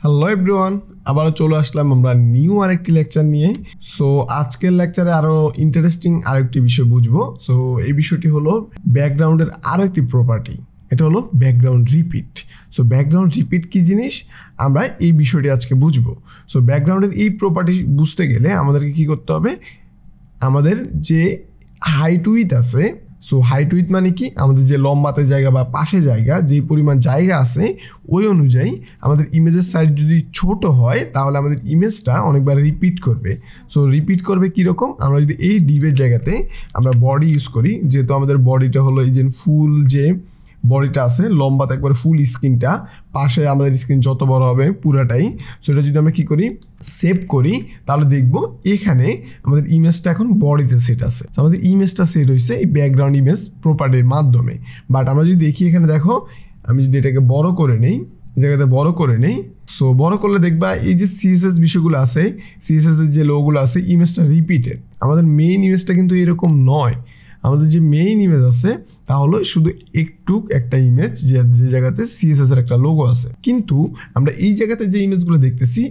Hello everyone, আবার চলে আসলাম আমরা নিউ আরেকটি লেকচার নিয়ে। সো আজকের লেকচারে আরো ইন্টারেস্টিং আরেকটি বিষয় বুঝবো। সো এই বিষয়টি হলো ব্যাকগ্রাউন্ডের আরো একটি প্রপার্টি, এটা হলো background repeat. So background repeat কি জিনিস আমরা এই বিষয়টি আজকে বুঝবো। সো ব্যাকগ্রাউন্ডের এই প্রপার্টি বুঝতে গেলে আমাদেরকে কি করতে হবে, আমাদের যে হাইট উইথ আছে, সো হাইট উইথ মানে কি, আমাদের যে লম্বাতে জায়গা বা পাশে জায়গা, যে পরিমাণ জায়গা আছে ওই অনুযায়ী আমাদের ইমেজের সাইজ যদি ছোট হয় তাহলে আমাদের ইমেজটা অনেকবার রিপিট করবে। সো রিপিট করবে কীরকম, আমরা যদি এই ডিভের জায়গাতে আমরা বডি ইউজ করি, যেহেতু আমাদের বডিটা হলো এই যে ফুল যে বডিটা আছে, লম্বাতে একবার ফুল স্ক্রিনটা, পাশে আমাদের স্ক্রিন যত বড় হবে পুরাটাই। সো এটা যদি আমরা কী করি, সেভ করি, তাহলে দেখবো এখানে আমাদের ইমেজটা এখন বডিতে সেট আছে। আমাদের ইমেজটা সেট হয়েছে এই ব্যাকগ্রাউন্ড ইমেজ প্রপার্টির মাধ্যমে। বাট আমরা যদি দেখি এখানে দেখো, আমি যদি এটাকে বড় করে নেই, এই জায়গাতে বড় করে নেই, সো বড় করলে দেখবা এই যে সিএসএস বিষয়গুলো আছে, সিএসএস এর যে লোগুলো আছে, ইমেজটা রিপিটেড। আমাদের মেইন ইমেজটা কিন্তু এরকম নয়। আমাদের যে মেইন ইমেজ আছে তা হলো শুধু একটা ইমেজ, যে জায়গাতে সিএসএস এর একটা লোগো আছে, কিন্তু আমরা এই জায়গাতে যে ইমেজগুলো দেখতেছি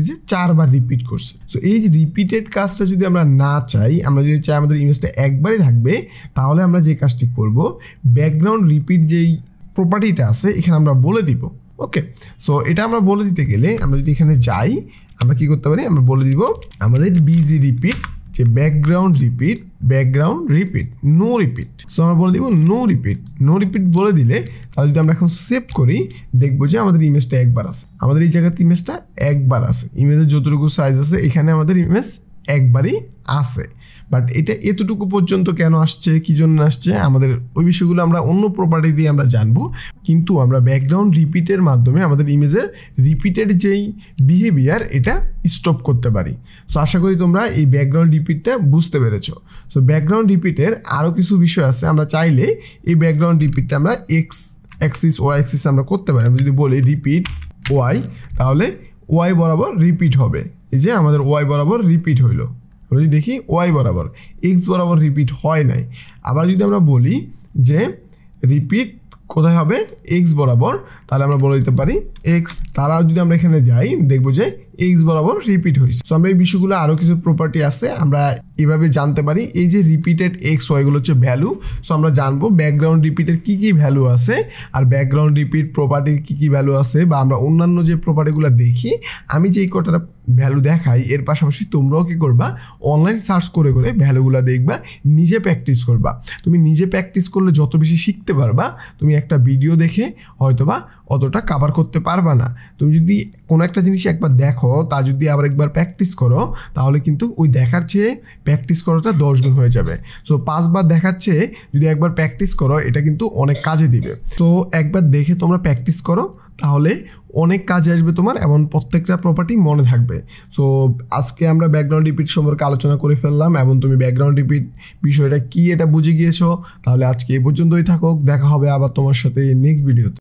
যে 4 বার রিপিট করছে। সো এই যে রিপিটেড কাজটা যদি আমরা না চাই, আমরা যদি চাই আমাদের ইমেজটা একবারই থাকবে, তাহলে আমরা যে কাজটি করব, ব্যাকগ্রাউন্ড রিপিট যেই প্রপার্টিটা আছে এখানে আমরা বলে দিব। ওকে, সো এটা আমরা বলে দিতে গেলে আমরা যদি এখানে যাই, আমরা কি করতে পারি, আমরা বলে দিব আমাদের বিজি রিপিট, যে background repeat no repeat. So আমরা বলে দিব নো রিপিট বলে দিলে, তাহলে যদি আমরা এখন সেভ করি, দেখবো যে আমাদের ইমেজটা একবার আছে, আমাদের এই জায়গাতে ইমেজটা একবার আছে, ইমেজের যতটুকু সাইজ আছে এখানে আমাদের ইমেজ একবারই আছে। বাট এটা এতটুকু পর্যন্ত কেন আসছে, কি জন্য আসছে, আমাদের ওই বিষয়গুলো আমরা অন্য প্রপার্টি দিয়ে আমরা জানবো। কিন্তু আমরা ব্যাকগ্রাউন্ড রিপিটের মাধ্যমে আমাদের ইমেজের রিপিটেড যেই বিহেভিয়ার এটা স্টপ করতে পারি। সো আশা করি তোমরা এই ব্যাকগ্রাউন্ড রিপিটটা বুঝতে পেরেছো। সো ব্যাকগ্রাউন্ড রিপিটের আরও কিছু বিষয় আছে, আমরা চাইলে এই ব্যাকগ্রাউন্ড রিপিটটা আমরা এক্স অ্যাক্সিস ওয়াই অ্যাক্সিস আমরা করতে পারি। আমরা যদি বলি রিপিট ওয়াই, তাহলে ওয়াই বরাবর রিপিট হবে, এই যে আমাদের ওয়াই বরাবর রিপিট হইলো। আমরা যদি দেখি ওয়াই বরাবর, এক্স বরাবর রিপিট হয় নাই। আবার যদি আমরা বলি যে রিপিট কোথায় হবে, এক্স বরাবর, তাহলে আমরা বলে দিতে পারি এক্স। তারা যদি আমরা এখানে যাই, দেখবো যে এক্স বরাবর রিপিট হয়েছে। সো আমরা এই বিষয়গুলো আরও কিছু প্রপার্টি আছে আমরা এভাবে জানতে পারি। এই যে রিপিটেড এক্স ওয়াইগুলো হচ্ছে ভ্যালু। সো আমরা জানবো ব্যাকগ্রাউন্ড রিপিটের কী কী ভ্যালু আছে, আর ব্যাকগ্রাউন্ড রিপিট প্রপার্টির কী কী ভ্যালু আছে, বা আমরা অন্যান্য যে প্রপার্টিগুলো দেখি, আমি যেই কটা ভ্যালু দেখাই এর পাশাপাশি তোমরাও কী করবা, অনলাইন সার্চ করে ভ্যালুগুলো দেখবা, নিজে প্র্যাকটিস করবা। তুমি নিজে প্র্যাকটিস করলে যত বেশি শিখতে পারবা, তুমি একটা ভিডিও দেখে হয়তোবা অতটা কভার করতে পারবা না। তুমি যদি কোনো একটা জিনিস একবার দেখো, তা যদি আবার একবার প্র্যাকটিস করো, তাহলে কিন্তু ওই দেখার চেয়ে প্র্যাকটিস করাটা 10 গুণ হয়ে যাবে। সো 5 বার দেখার চেয়ে যদি একবার প্র্যাকটিস করো, এটা কিন্তু অনেক কাজে দিবে। তো একবার দেখে তোমরা প্র্যাকটিস করো, তাহলে অনেক কাজে আসবে তোমার, এবং প্রত্যেকটা প্রপার্টি মনে থাকবে। সো আজকে আমরা ব্যাকগ্রাউন্ড রিপিট সম্পর্কে আলোচনা করে ফেললাম, এবং তুমি ব্যাকগ্রাউন্ড রিপিট বিষয়টা কি এটা বুঝে গিয়েছো। তাহলে আজকে এই পর্যন্তই থাকুক, দেখা হবে আবার তোমার সাথে নেক্সট ভিডিওতে।